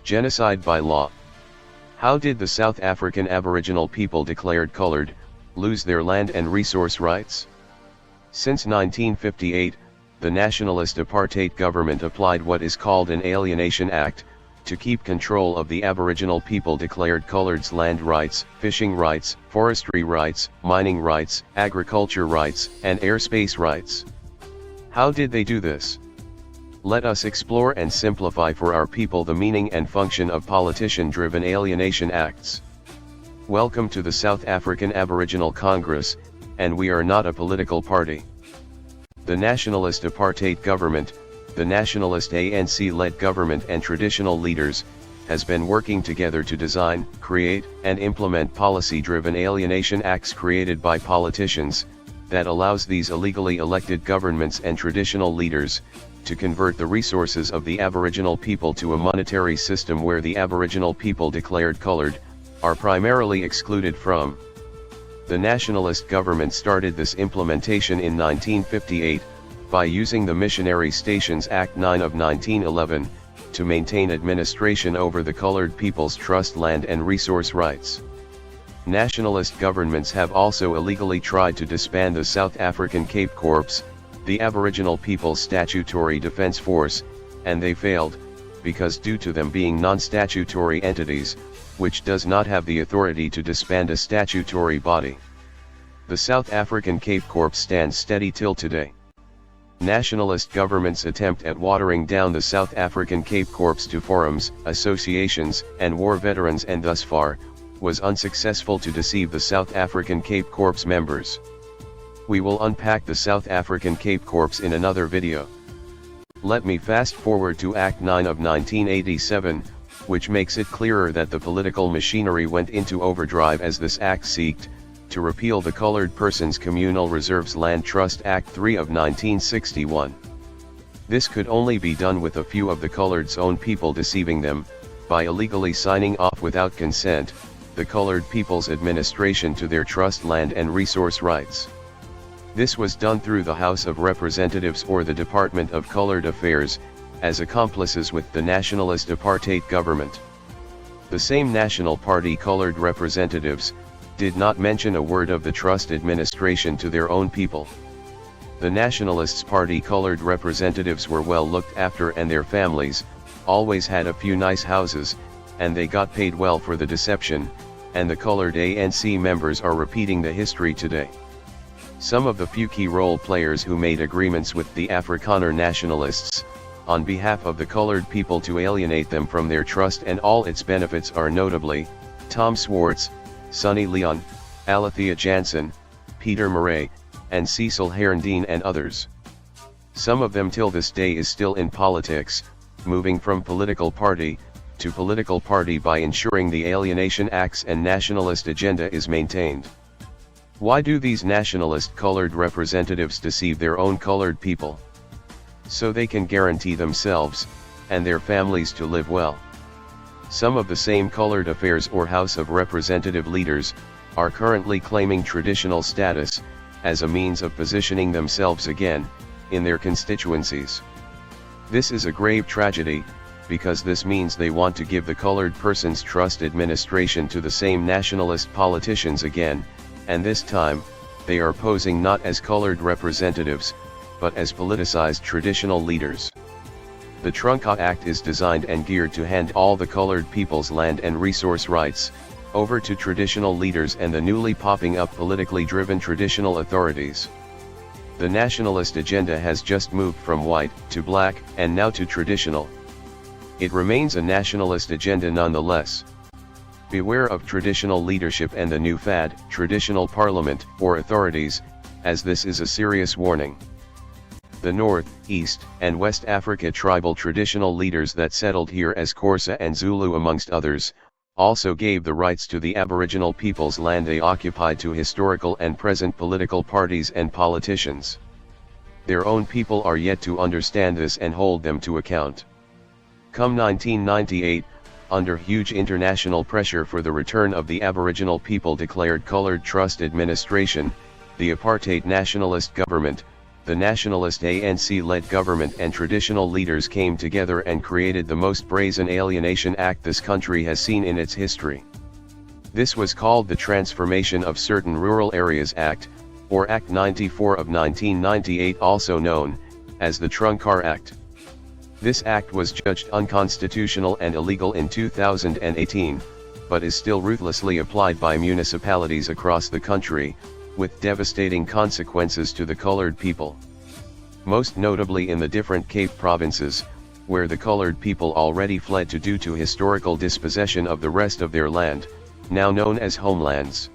Genocide by law. How did the South African Aboriginal people declared colored, lose their land and resource rights? Since 1958, the nationalist apartheid government applied what is called an Alienation Act, to keep control of the Aboriginal people declared colored's land rights, fishing rights, forestry rights, mining rights, agriculture rights, and airspace rights. How did they do this? Let us explore and simplify for our people the meaning and function of politician-driven alienation acts. Welcome to the South African Aboriginal Congress, and we are not a political party. The nationalist apartheid government, the nationalist ANC-led government and traditional leaders, has been working together to design, create, and implement policy-driven alienation acts created by politicians, that allows these illegally elected governments and traditional leaders, to convert the resources of the Aboriginal people to a monetary system where the Aboriginal people declared colored, are primarily excluded from. The nationalist government started this implementation in 1958, by using the Missionary Stations Act 9 of 1911, to maintain administration over the colored people's trust land and resource rights. Nationalist governments have also illegally tried to disband the South African Cape Corps, the Aboriginal People's Statutory Defence Force, and they failed, because due to them being non-statutory entities, which does not have the authority to disband a statutory body. The South African Cape Corps stands steady till today. Nationalist governments' attempt at watering down the South African Cape Corps to forums, associations, and war veterans and thus far, was unsuccessful to deceive the South African Cape Corps members. We will unpack the South African Cape Corps in another video. Let me fast forward to Act 9 of 1987, which makes it clearer that the political machinery went into overdrive as this act sought to repeal the Colored Persons Communal Reserves Land Trust Act 3 of 1961. This could only be done with a few of the colored's own people deceiving them, by illegally signing off without consent, the colored people's administration to their trust land and resource rights. This was done through the House of Representatives or the Department of Colored Affairs, as accomplices with the nationalist apartheid government. The same National Party colored representatives, did not mention a word of the trust administration to their own people. The Nationalists' Party colored representatives were well looked after and their families, always had a few nice houses, and they got paid well for the deception, and the colored ANC members are repeating the history today. Some of the few key role players who made agreements with the Afrikaner nationalists, on behalf of the colored people to alienate them from their trust and all its benefits are notably, Tom Swartz, Sonny Leon, Alethea Jansen, Peter Murray, and Cecil Herendeen and others. Some of them till this day is still in politics, moving from political party, to political party by ensuring the alienation acts and nationalist agenda is maintained. Why do these nationalist colored representatives deceive their own colored people? So they can guarantee themselves, and their families to live well. Some of the same colored affairs or House of Representative leaders, are currently claiming traditional status, as a means of positioning themselves again, in their constituencies. This is a grave tragedy, because this means they want to give the colored persons trust administration to the same nationalist politicians again, and this time, they are posing not as colored representatives, but as politicized traditional leaders. The Trunka Act is designed and geared to hand all the colored people's land and resource rights, over to traditional leaders and the newly popping up politically driven traditional authorities. The nationalist agenda has just moved from white, to black, and now to traditional. It remains a nationalist agenda nonetheless. Beware of traditional leadership and the new fad, traditional parliament, or authorities, as this is a serious warning. The North, East, and West Africa tribal traditional leaders that settled here as Xhosa and Zulu amongst others, also gave the rights to the Aboriginal people's land they occupied to historical and present political parties and politicians. Their own people are yet to understand this and hold them to account. Come 1998, under huge international pressure for the return of the Aboriginal people declared Colored Trust Administration, the apartheid nationalist government, the nationalist ANC-led government and traditional leaders came together and created the most brazen alienation act this country has seen in its history. This was called the Transformation of Certain Rural Areas Act, or Act 94 of 1998, also known as the Trunkar Act. This act was judged unconstitutional and illegal in 2018, but is still ruthlessly applied by municipalities across the country, with devastating consequences to the colored people. Most notably in the different Cape provinces, where the colored people already fled to due to historical dispossession of the rest of their land, now known as homelands.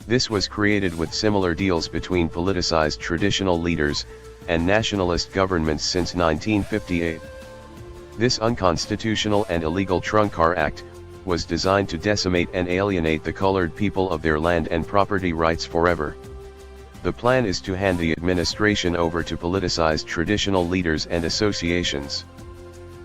This was created with similar deals between politicized traditional leaders and nationalist governments since 1958. This unconstitutional and illegal Trunkar Act was designed to decimate and alienate the colored people of their land and property rights forever. The plan is to hand the administration over to politicized traditional leaders and associations.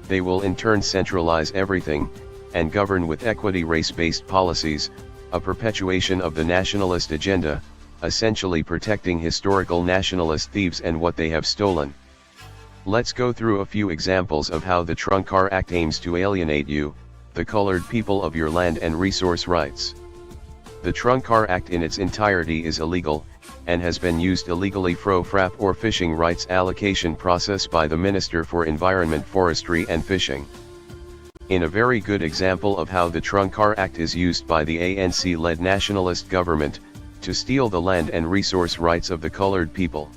They will in turn centralize everything, and govern with equity race-based policies, a perpetuation of the nationalist agenda, essentially protecting historical nationalist thieves and what they have stolen. Let's go through a few examples of how the Trunkar Act aims to alienate you, the colored people, of your land and resource rights. The Trunkar Act in its entirety is illegal, and has been used illegally through FRAP or fishing rights allocation process by the Minister for Environment, Forestry and Fishing. In a very good example of how the Trunkar Act is used by the ANC-led nationalist government, to steal the land and resource rights of the colored people.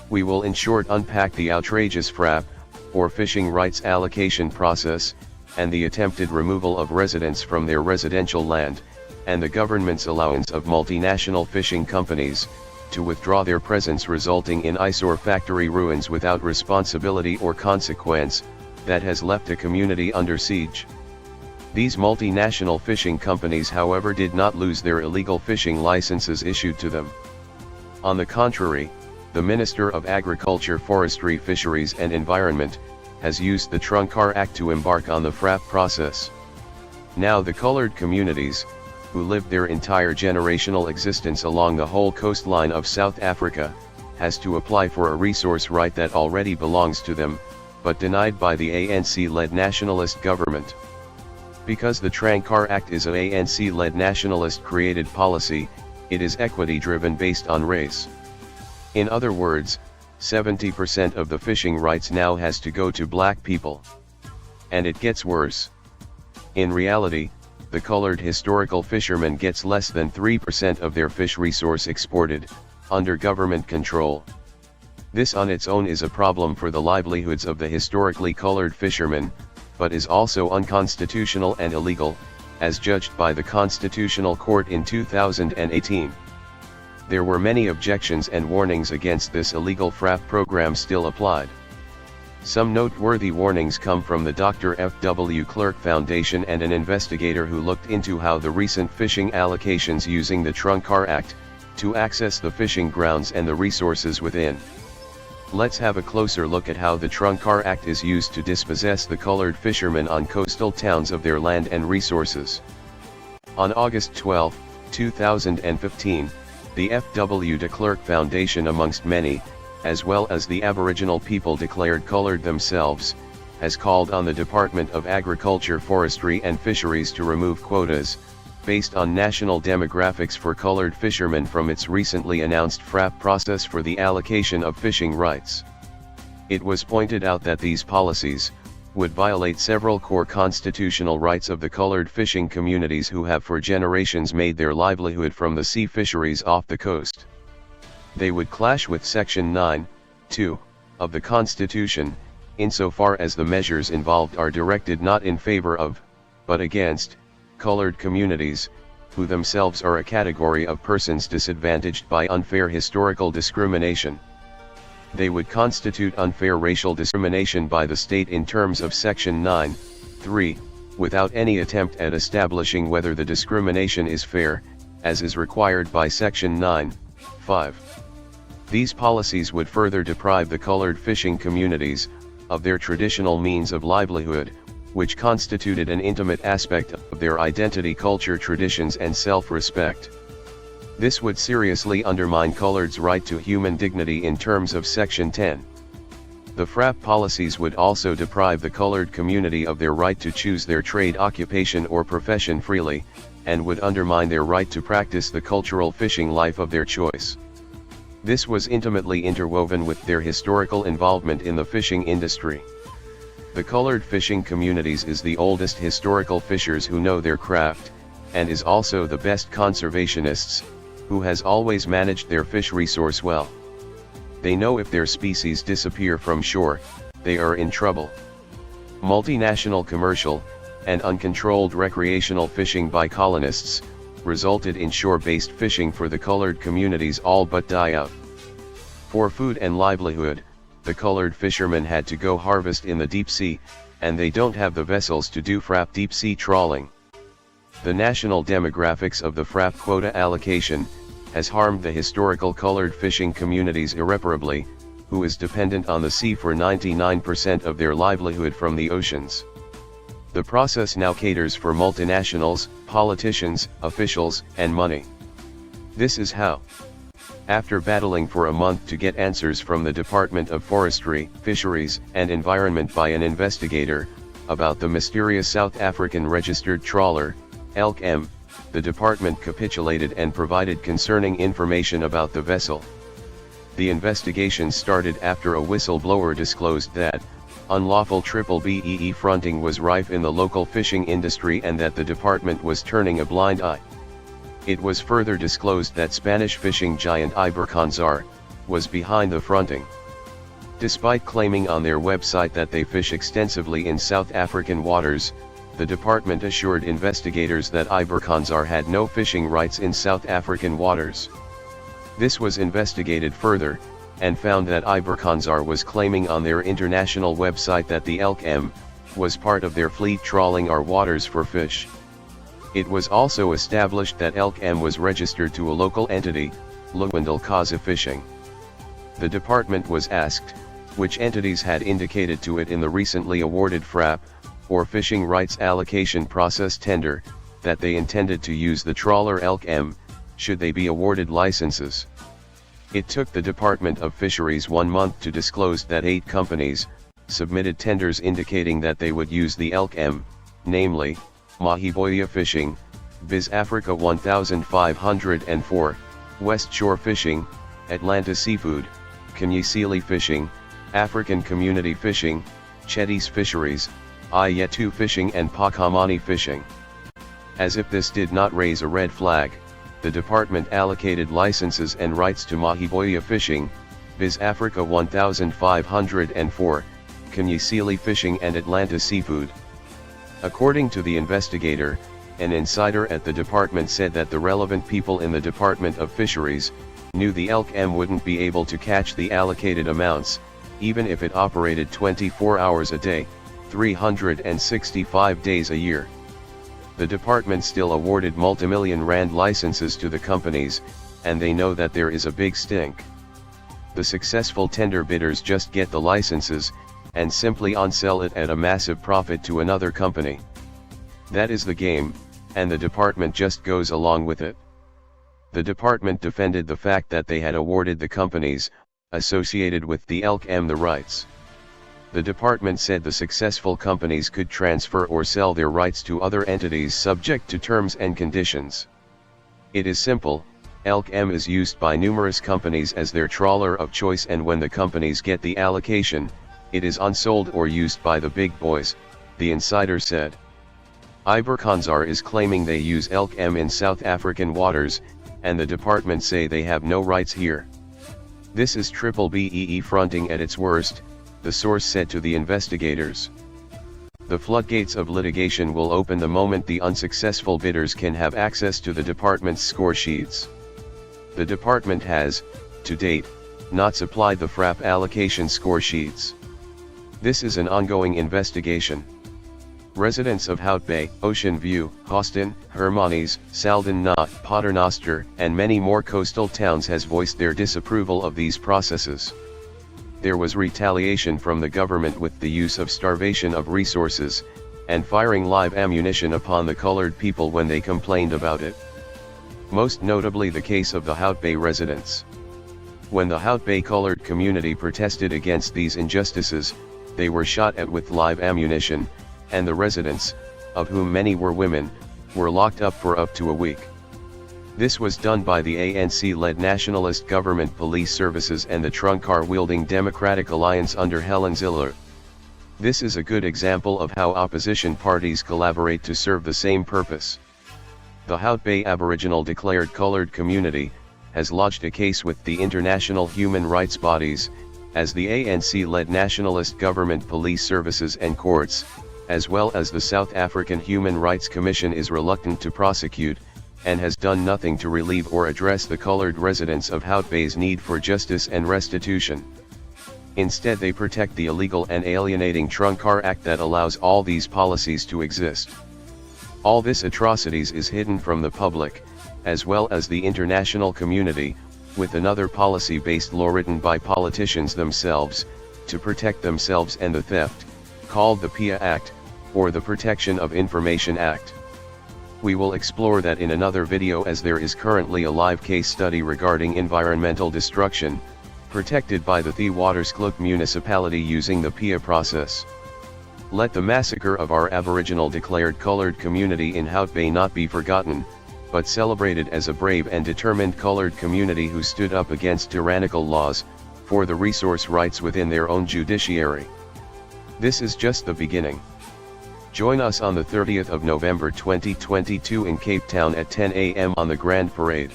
We will in short unpack the outrageous FRAP, or fishing rights allocation process, and the attempted removal of residents from their residential land, and the government's allowance of multinational fishing companies to withdraw their presence, resulting in eyesore factory ruins without responsibility or consequence, that has left a community under siege. These multinational fishing companies, however, did not lose their illegal fishing licenses issued to them. On the contrary, the Minister of Agriculture, Forestry, Fisheries and Environment has used the Trunkar Act to embark on the FRAP process. Now the colored communities, who lived their entire generational existence along the whole coastline of South Africa, has to apply for a resource right that already belongs to them, but denied by the ANC-led nationalist government. Because the Trunkar Act is an ANC-led nationalist-created policy, it is equity-driven based on race. In other words, 70% of the fishing rights now has to go to black people. And it gets worse. In reality, the colored historical fisherman gets less than 3% of their fish resource exported, under government control. This on its own is a problem for the livelihoods of the historically colored fishermen, but is also unconstitutional and illegal, as judged by the Constitutional Court in 2018. There were many objections and warnings against this illegal FRAP program still applied. Some noteworthy warnings come from the Dr. F.W. Clerk Foundation and an investigator who looked into how the recent fishing allocations using the Trunkar Act, to access the fishing grounds and the resources within. Let's have a closer look at how the Trunkar Act is used to dispossess the colored fishermen on coastal towns of their land and resources. On August 12, 2015, the F.W. de Klerk Foundation, amongst many, as well as the Aboriginal people declared colored themselves, has called on the Department of Agriculture, Forestry and Fisheries to remove quotas, based on national demographics, for colored fishermen from its recently announced FRAP process for the allocation of fishing rights. It was pointed out that these policies would violate several core constitutional rights of the colored fishing communities who have for generations made their livelihood from the sea fisheries off the coast. They would clash with Section 9(2) of the Constitution, insofar as the measures involved are directed not in favor of, but against, colored communities, who themselves are a category of persons disadvantaged by unfair historical discrimination. They would constitute unfair racial discrimination by the state in terms of Section 9(3), without any attempt at establishing whether the discrimination is fair, as is required by Section 9(5). These policies would further deprive the colored fishing communities of their traditional means of livelihood, which constituted an intimate aspect of their identity, culture, traditions and self-respect. This would seriously undermine colored's right to human dignity in terms of Section 10. The FRAP policies would also deprive the colored community of their right to choose their trade, occupation or profession freely, and would undermine their right to practice the cultural fishing life of their choice. This was intimately interwoven with their historical involvement in the fishing industry. The colored fishing communities is the oldest historical fishers who know their craft, and is also the best conservationists, who has always managed their fish resource well. They know if their species disappear from shore, they are in trouble. Multinational commercial, and uncontrolled recreational fishing by colonists, resulted in shore-based fishing for the colored communities all but die out. For food and livelihood, the colored fishermen had to go harvest in the deep sea, and they don't have the vessels to do FRAP deep sea trawling. The national demographics of the FRAP quota allocation has harmed the historical colored fishing communities irreparably, who is dependent on the sea for 99% of their livelihood from the oceans. The process now caters for multinationals, politicians, officials, and money. This is how. After battling for a month to get answers from the Department of Forestry, Fisheries, and Environment by an investigator, about the mysterious South African registered trawler, ELK-M, the department capitulated and provided concerning information about the vessel. The investigation started after a whistleblower disclosed that unlawful BBBEE fronting was rife in the local fishing industry and that the department was turning a blind eye. It was further disclosed that Spanish fishing giant Ibercansar was behind the fronting. Despite claiming on their website that they fish extensively in South African waters, the department assured investigators that Ibercansar had no fishing rights in South African waters. This was investigated further, and found that Ibercansar was claiming on their international website that the ELK-M was part of their fleet trawling our waters for fish. It was also established that ELK-M was registered to a local entity, Lewandle Kaza Fishing. The department was asked which entities had indicated to it in the recently awarded FRAP, or Fishing Rights Allocation Process tender, that they intended to use the trawler ELK-M, should they be awarded licenses. It took the Department of Fisheries 1 month to disclose that 8 companies submitted tenders indicating that they would use the ELK-M, namely, Mahiboya Fishing, Biz Africa 1504, West Shore Fishing, Atlanta Seafood, Kenyasili Fishing, African Community Fishing, Chetty's Fisheries, Ayetu Fishing and Pakamani Fishing. As if this did not raise a red flag, the department allocated licenses and rights to Mahiboya Fishing, Biz Africa 1504, Kenyasili Fishing and Atlanta Seafood. According to the investigator, an insider at the department said that the relevant people in the Department of Fisheries knew the ELK-M wouldn't be able to catch the allocated amounts, even if it operated 24 hours a day, 365 days a year. The department still awarded multimillion rand licenses to the companies, and they know that there is a big stink. The successful tender bidders just get the licenses, and simply on-sell it at a massive profit to another company. That is the game, and the department just goes along with it. The department defended the fact that they had awarded the companies associated with the ELK-M the rights. The department said the successful companies could transfer or sell their rights to other entities subject to terms and conditions. It is simple, ELK-M is used by numerous companies as their trawler of choice, and when the companies get the allocation, it is unsold or used by the big boys, the insider said. Ibercansar is claiming they use ELK-M in South African waters, and the department say they have no rights here. This is BBBEE fronting at its worst, the source said to the investigators. The floodgates of litigation will open the moment the unsuccessful bidders can have access to the department's score sheets. The department has, to date, not supplied the FRAP allocation score sheets. This is an ongoing investigation. Residents of Hout Bay, Ocean View, Austin, Hermanus, Salden Knot, Paternoster, and many more coastal towns has voiced their disapproval of these processes. There was retaliation from the government with the use of starvation of resources, and firing live ammunition upon the colored people when they complained about it. most notably the case of the Hout Bay residents. When the Hout Bay colored community protested against these injustices, they were shot at with live ammunition, and the residents, of whom many were women, were locked up for up to a week. This was done by the ANC-led Nationalist Government Police Services and the trunk-car-wielding Democratic Alliance under Helen Ziller. This is a good example of how opposition parties collaborate to serve the same purpose. The Hout Bay Aboriginal Declared Colored Community has lodged a case with the international human rights bodies, as the ANC-led Nationalist Government Police Services and courts, as well as the South African Human Rights Commission is reluctant to prosecute, and has done nothing to relieve or address the colored residents of Hout Bay's need for justice and restitution. Instead they protect the illegal and alienating Trunk-Car Act that allows all these policies to exist. All this atrocities is hidden from the public, as well as the international community, with another policy-based law written by politicians themselves, to protect themselves and the theft, called the PIA Act, or the Protection of Information Act. We will explore that in another video, as there is currently a live case study regarding environmental destruction, protected by the Thewaterskluk municipality using the PIA process. Let the massacre of our Aboriginal declared colored community in Hout Bay not be forgotten, but celebrated as a brave and determined colored community who stood up against tyrannical laws, for the resource rights within their own judiciary. This is just the beginning. Join us on the 30th of November 2022 in Cape Town at 10 a.m. on the Grand Parade.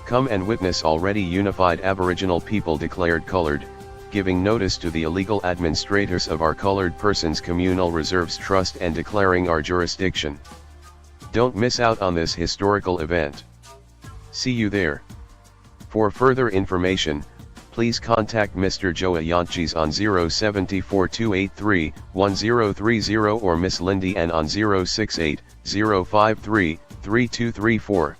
Come and witness already unified Aboriginal people declared colored, giving notice to the illegal administrators of our Colored Persons Communal Reserves Trust and declaring our jurisdiction. Don't miss out on this historical event. See you there. For further information, please contact Mr. Joe Ayantjes on 074-283-1030 or Miss Lindy N on 068-053-3234.